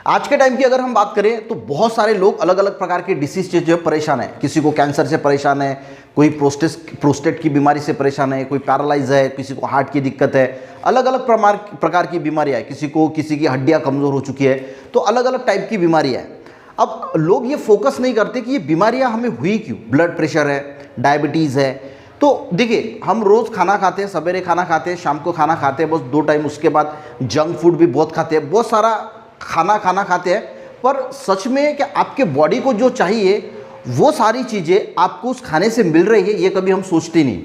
आज के टाइम की अगर हम बात करें तो बहुत सारे लोग अलग अलग प्रकार के डिसीज से जो है परेशान है। किसी को कैंसर से परेशान है, कोई प्रोस्टेट की बीमारी से परेशान है, कोई पैरालाइज है, किसी को हार्ट की दिक्कत है, अलग अलग प्रकार की बीमारियाँ है, किसी की हड्डियाँ कमज़ोर हो चुकी है, तो अलग अलग टाइप की बीमारियाँ है। अब लोग ये फोकस नहीं करते कि ये बीमारियाँ हमें हुई क्यों। ब्लड प्रेशर है, डायबिटीज़ है, तो देखिए हम रोज़ खाना खाते हैं, सवेरे खाना खाते हैं, शाम को खाना खाते हैं, बस 2 टाइम, उसके बाद जंक फूड भी बहुत खाते हैं, बहुत सारा खाना खाते हैं, पर सच में क्या आपके बॉडी को जो चाहिए वो सारी चीज़ें आपको उस खाने से मिल रही है, ये कभी हम सोचते नहीं।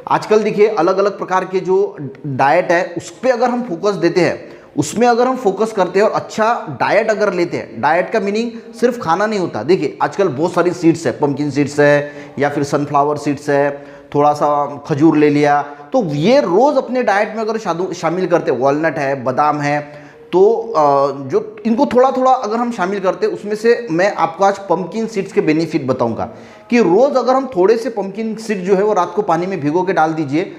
आजकल देखिए अलग अलग प्रकार के जो डाइट है उस पर अगर हम फोकस देते हैं, उसमें अगर हम फोकस करते हैं और अच्छा डाइट अगर लेते हैं, डाइट का मीनिंग सिर्फ खाना नहीं होता। देखिए आजकल बहुत सारी सीड्स है, पंपकिन सीड्स है या फिर सनफ्लावर सीड्स है, थोड़ा सा खजूर ले लिया, तो ये रोज़ अपने डाइट में अगर शामिल करते हैं, वॉलनट है, बादाम है, तो जो इनको थोड़ा थोड़ा अगर हम शामिल करते हैं, उसमें से मैं आपको आज पंपकिन सीड्स के बेनिफिट बताऊंगा कि रोज़ अगर हम थोड़े से पंपकिन सीड जो है वो रात को पानी में भिगो के डाल दीजिए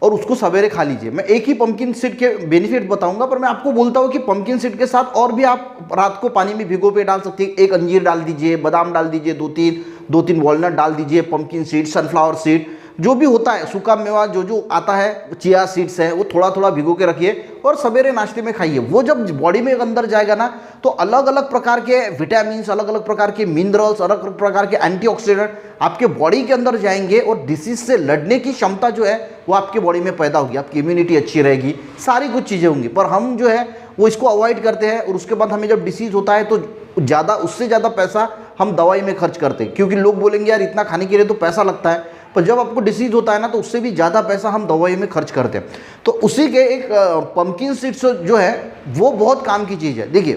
और उसको सवेरे खा लीजिए। मैं एक ही पंपकिन सीड के बेनिफिट बताऊंगा, पर मैं आपको बोलता हूँ कि पंपकिन सीड के साथ और भी आप रात को पानी में भिगो के डाल सकते हैं। एक अंजीर डाल दीजिए, बादाम डाल दीजिए, दो तीन वॉलनट डाल दीजिए, पंपकिन सीड, सनफ्लावर सीड, जो भी होता है सूखा मेवा जो आता है, चिया सीड्स है, वो थोड़ा थोड़ा भिगो के रखिए और सवेरे नाश्ते में खाइए। वो जब बॉडी में अंदर जाएगा ना, तो अलग अलग प्रकार के विटामिन, अलग अलग प्रकार के मिनरल्स, अलग अलग प्रकार के एंटीऑक्सीडेंट आपके बॉडी के अंदर जाएंगे और डिसीज से लड़ने की क्षमता जो है वो आपके बॉडी में पैदा होगी, आपकी इम्यूनिटी अच्छी रहेगी, सारी कुछ चीज़ें होंगी। पर हम जो है वो इसको अवॉइड करते हैं और उसके बाद हमें जब डिसीज होता है तो उससे ज़्यादा पैसा हम दवाई में खर्च करते हैं, क्योंकि लोग बोलेंगे यार इतना खाने के लिए तो पैसा लगता है, पर जब आपको डिसीज होता है ना तो उससे भी ज़्यादा पैसा हम दवाई में खर्च करते हैं। तो उसी के एक पंपकिन सीड्स जो है वो बहुत काम की चीज़ है। देखिए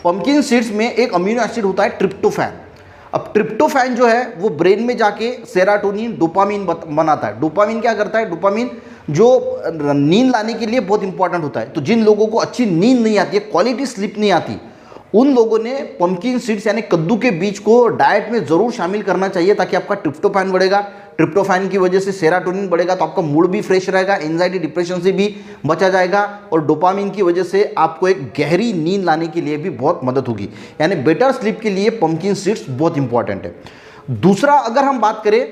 पंपकिन सीड्स में एक अमीनो एसिड होता है ट्रिप्टोफैन। अब ट्रिप्टोफैन जो है वो ब्रेन में जाके सेरोटोनिन, डोपामिन बनाता है। डोपामिन क्या करता है? डोपामिन जो नींद लाने के लिए बहुत इंपॉर्टेंट होता है। तो जिन लोगों को अच्छी नींद नहीं आती है, क्वालिटी स्लीप नहीं आती, उन लोगों ने पंपकिन सीड्स यानी कद्दू के बीज को डाइट में जरूर शामिल करना चाहिए, ताकि आपका ट्रिप्टोफैन बढ़ेगा। ट्रिप्टोफैन की वजह से सेरोटोनिन बढ़ेगा, तो आपका मूड भी फ्रेश रहेगा, एंजाइटी डिप्रेशन से भी बचा जाएगा, और डोपामिन की वजह से आपको एक गहरी नींद लाने के लिए भी बहुत मदद होगी। यानी बेटर स्लीप के लिए पंपकिन सीड्स बहुत इंपॉर्टेंट है। दूसरा अगर हम बात करें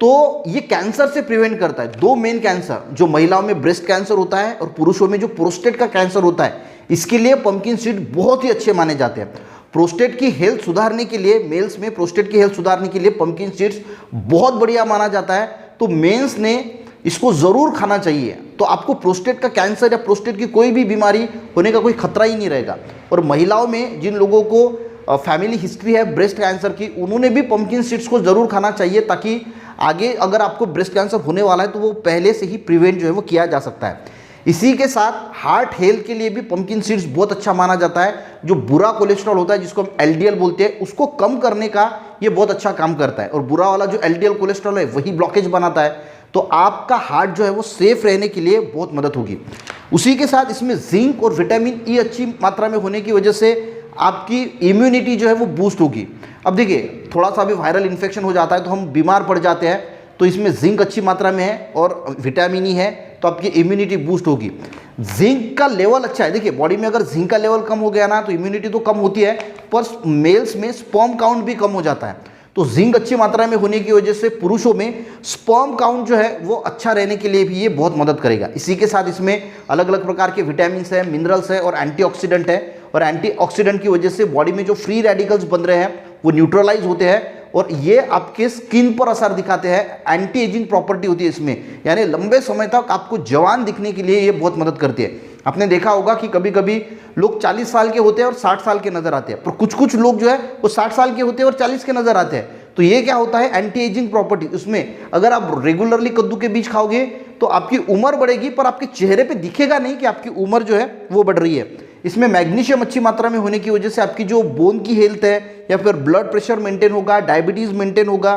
तो ये कैंसर से प्रिवेंट करता है। 2 मेन कैंसर, जो महिलाओं में ब्रेस्ट कैंसर होता है और पुरुषों में जो प्रोस्टेट का कैंसर होता है, इसके लिए पंपकिन सीड बहुत ही अच्छे माने जाते हैं। प्रोस्टेट की हेल्थ सुधारने के लिए, मेल्स में प्रोस्टेट की हेल्थ सुधारने के लिए पंपकिन सीड्स बहुत बढ़िया माना जाता है। तो मेंस ने इसको ज़रूर खाना चाहिए, तो आपको प्रोस्टेट का कैंसर या प्रोस्टेट की कोई भी बीमारी होने का कोई खतरा ही नहीं रहेगा। और महिलाओं में जिन लोगों को फैमिली हिस्ट्री है ब्रेस्ट कैंसर की, उन्होंने भी पंपकिन सीड्स को ज़रूर खाना चाहिए, ताकि आगे अगर आपको ब्रेस्ट कैंसर होने वाला है तो वो पहले से ही प्रिवेंट जो है वो किया जा सकता है। इसी के साथ हार्ट हेल्थ के लिए भी पंपकिन सीड्स बहुत अच्छा माना जाता है। जो बुरा कोलेस्ट्रॉल होता है, जिसको हम एलडीएल बोलते हैं, उसको कम करने का ये बहुत अच्छा काम करता है। और बुरा वाला जो एलडीएल कोलेस्ट्रॉल है वही ब्लॉकेज बनाता है, तो आपका हार्ट जो है वो सेफ रहने के लिए बहुत मदद होगी। उसी के साथ इसमें जिंक और विटामिन ई अच्छी मात्रा में होने की वजह से आपकी इम्यूनिटी जो है वो बूस्ट होगी। अब देखिए थोड़ा सा भी वायरल इन्फेक्शन हो जाता है तो हम बीमार पड़ जाते हैं, तो इसमें जिंक अच्छी मात्रा में है और विटामिन ई है, तो आपकी इम्यूनिटी बूस्ट होगी। जिंक का लेवल अच्छा है। देखिए बॉडी में अगर जिंक का लेवल कम हो गया ना तो इम्यूनिटी तो कम होती है, पर मेल्स में स्पर्म काउंट भी कम हो जाता है। तो जिंक अच्छी मात्रा में होने की वजह से पुरुषों में स्पर्म काउंट जो है वो अच्छा रहने के लिए भी ये बहुत मदद करेगा। इसी के साथ इसमें अलग अलग प्रकार के विटामिन है, मिनरल्स है और एंटीऑक्सीडेंट है, और एंटीऑक्सीडेंट की वजह से बॉडी में जो फ्री रेडिकल्स बन रहे हैं वो न्यूट्रलाइज होते हैं, और ये आपके स्किन पर असर दिखाते हैं। एंटी एजिंग प्रॉपर्टी होती है इसमें, यानी लंबे समय तक आपको जवान दिखने के लिए ये बहुत मदद करती है। आपने देखा होगा कि कभी कभी लोग 40 साल के होते हैं और 60 साल के नजर आते हैं, पर कुछ लोग जो है वो 60 साल के होते हैं और 40 के नजर आते हैं। तो ये क्या होता है? Anti ageing property. उसमें अगर आप रेगुलरली कद्दू के बीज खाओगे तो आपकी उम्र बढ़ेगी, पर आपके चेहरे पर दिखेगा नहीं कि आपकी उम्र जो है वो बढ़ रही है। इसमें मैग्नीशियम अच्छी मात्रा में होने की वजह से आपकी जो बोन की हेल्थ है या फिर ब्लड प्रेशर मेंटेन होगा, डायबिटीज़ मेंटेन होगा,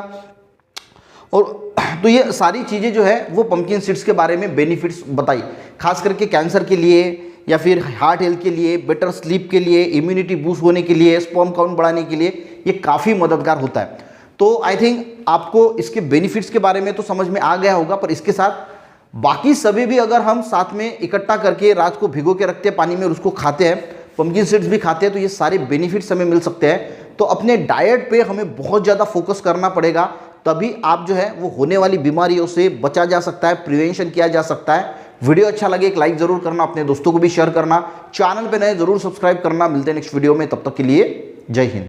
और तो ये सारी चीज़ें जो है वो पंपकिन सीड्स के बारे में बेनिफिट्स बताई, खास करके कैंसर के लिए या फिर हार्ट हेल्थ के लिए, बेटर स्लीप के लिए, इम्यूनिटी बूस्ट होने के लिए, स्पर्म काउंट बढ़ाने के लिए ये काफ़ी मददगार होता है। तो आई थिंक आपको इसके बेनिफिट्स के बारे में तो समझ में आ गया होगा, पर इसके साथ बाकी सभी भी अगर हम साथ में इकट्ठा करके रात को भिगो के रखते हैं पानी में और उसको खाते हैं पंपकिन सीड्स भी खाते हैं, तो ये सारे बेनिफिट्स हमें मिल सकते हैं। तो अपने डाइट पे हमें बहुत ज़्यादा फोकस करना पड़ेगा, तभी आप जो है वो होने वाली बीमारियों से बचा जा सकता है, प्रिवेंशन किया जा सकता है। वीडियो अच्छा लगे एक लाइक जरूर करना, अपने दोस्तों को भी शेयर करना, चैनल पे नए जरूर सब्सक्राइब करना। मिलते हैं नेक्स्ट वीडियो में, तब तक के लिए जय हिंद।